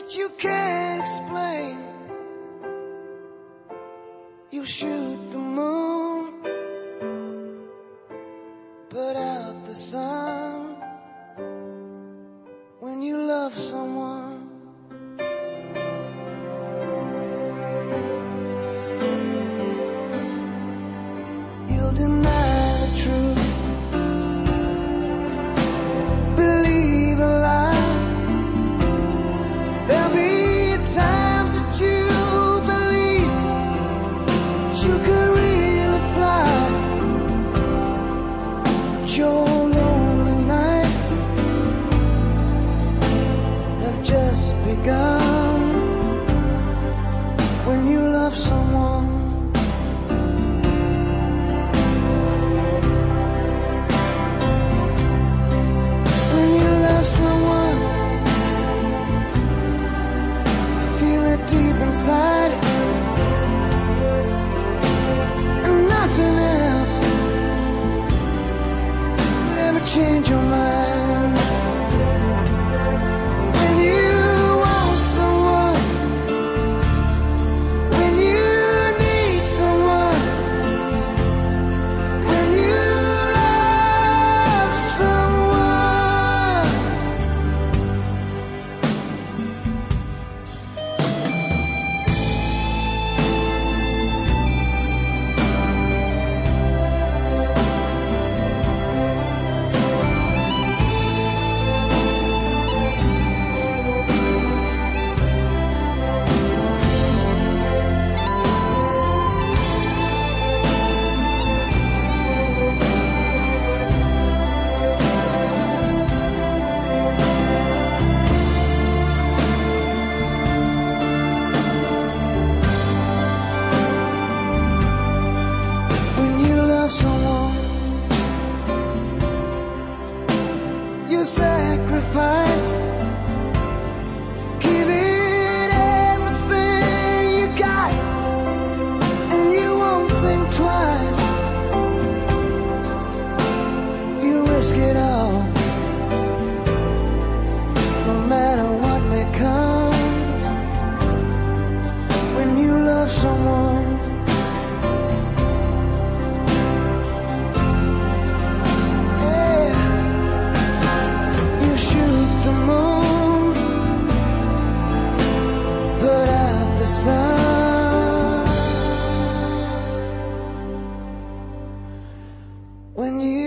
that you can't explain. You shoot the moon, put out the sun. When you love someone, you'll deny the truth, believe a lie. There'll be times that you believe that you could really fly. But your lonely nights have just begun. When you love someone, when you love someone, feel it deep inside, and nothing else could ever change your mind. When you want someone, when you need someone, when you love someone. When you love someone, you sacrifice, give it everything you got, and you won't think twice. You risk it all, no matter what may come. When you love someone, yeah, you shoot the moon, put out the sun. When you